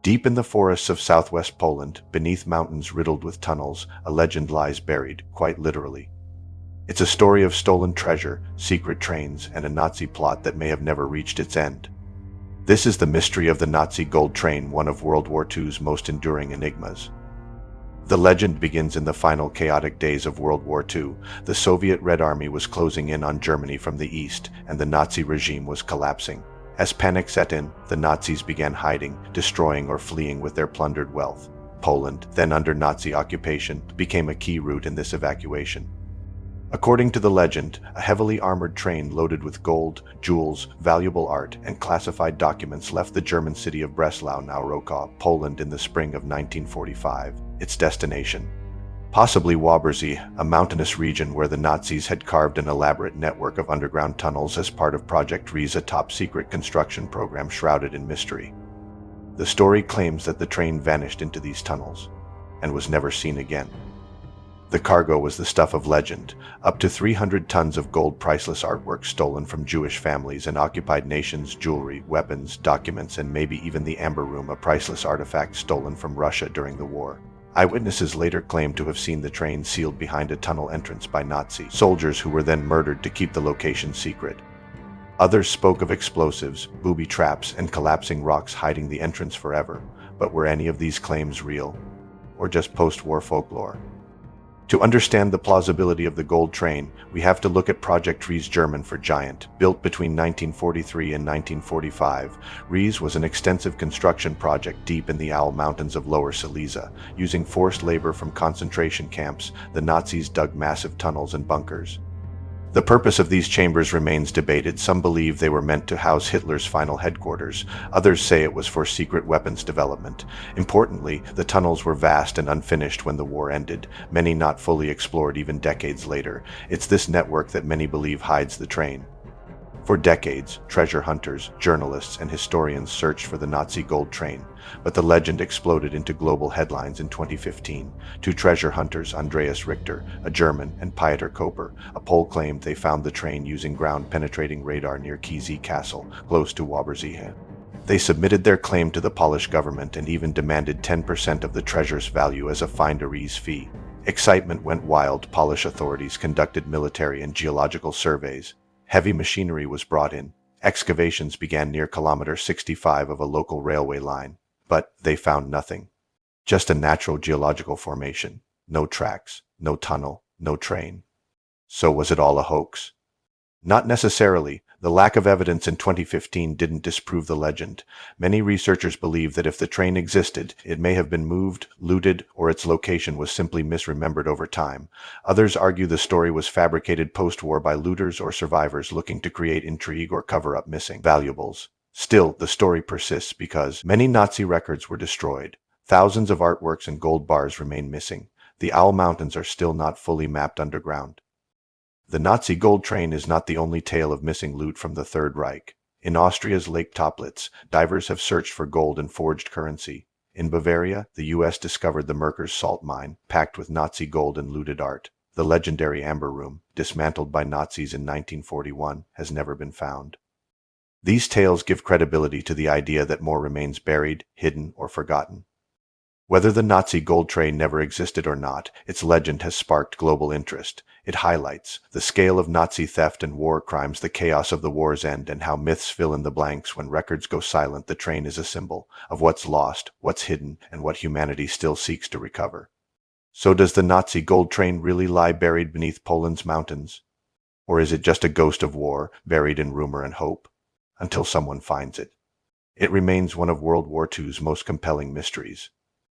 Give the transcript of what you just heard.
Deep in the forests of southwest Poland, beneath mountains riddled with tunnels, a legend lies buried, quite literally. It's a story of stolen treasure, secret trains, and a Nazi plot that may have never reached its end. This is the mystery of the Nazi gold train, one of World War II's most enduring enigmas. The legend begins in the final chaotic days of World War II. The Soviet Red Army was closing in on Germany from the east, and the Nazi regime was collapsing. As panic set in, the Nazis began hiding, destroying or fleeing with their plundered wealth. Poland, then under Nazi occupation, became a key route in this evacuation. According to the legend, a heavily armored train loaded with gold, jewels, valuable art, and classified documents left the German city of Breslau, now Wrocław, Poland, in the spring of 1945. Its destination, possibly Wałbrzych, a mountainous region where the Nazis had carved an elaborate network of underground tunnels as part of Project Riese, a top-secret construction program shrouded in mystery. The story claims that the train vanished into these tunnels and was never seen again. The cargo was the stuff of legend, up to 300 tons of gold, priceless artwork stolen from Jewish families and occupied nations, jewelry, weapons, documents, and maybe even the Amber Room, a priceless artifact stolen from Russia during the war. Eyewitnesses later claimed to have seen the train sealed behind a tunnel entrance by Nazi soldiers who were then murdered to keep the location secret. Others spoke of explosives, booby traps, and collapsing rocks hiding the entrance forever. But were any of these claims real, or just post-war folklore? To understand the plausibility of the gold train, we have to look at Project Riese, German for giant. Built between 1943 and 1945, Riese was an extensive construction project deep in the Aal Mountains of Lower Silesia. Using forced labor from concentration camps, the Nazis dug massive tunnels and bunkers. The purpose of these chambers remains debated. Some believe they were meant to house Hitler's final headquarters. Others say it was for secret weapons development. Importantly, the tunnels were vast and unfinished when the war ended, many not fully explored even decades later. It's this network that many believe hides the train. For decades, treasure hunters, journalists, and historians searched for the Nazi gold train, but the legend exploded into global headlines in 2015. Two treasure hunters, Andreas Richter, a German, and Pieter Koper, a Pole, claimed they found the train using ground-penetrating radar near Kiezy Castle, close to Wałbrzych. They submitted their claim to the Polish government and even demanded 10% of the treasure's value as a find a Riese fee. Excitement went wild. Polish authorities conducted military and geological surveys. Heavy machinery was brought in. Excavations began near kilometer 65 of a local railway line, but they found nothing. Just a natural geological formation. No tracks, no tunnel, no train. So was it all a hoax? Not necessarily. The lack of evidence in 2015 didn't disprove the legend. Many researchers believe that if the train existed, it may have been moved, looted, or its location was simply misremembered over time. Others argue the story was fabricated post-war by looters or survivors looking to create intrigue or cover up missing valuables. Still, the story persists because many Nazi records were destroyed. Thousands of artworks and gold bars remain missing. The Aal Mountains are still not fully mapped underground. The Nazi gold train is not the only tale of missing loot from the Third Reich. In Austria's Lake Toplitz, divers have searched for gold and forged currency. In Bavaria, the U.S. discovered the Merkers salt mine, packed with Nazi gold and looted art. The legendary Amber Room, dismantled by Nazis in 1941, has never been found. These tales give credibility to the idea that more remains buried, hidden, or forgotten. Whether the Nazi gold train never existed or not, its legend has sparked global interest. It highlights the scale of Nazi theft and war crimes, the chaos of the war's end, and how myths fill in the blanks. When records go silent, the train is a symbol of what's lost, what's hidden, and what humanity still seeks to recover. So does the Nazi gold train really lie buried beneath Poland's mountains? Or is it just a ghost of war, buried in rumor and hope, until someone finds it? It remains one of World War II's most compelling mysteries.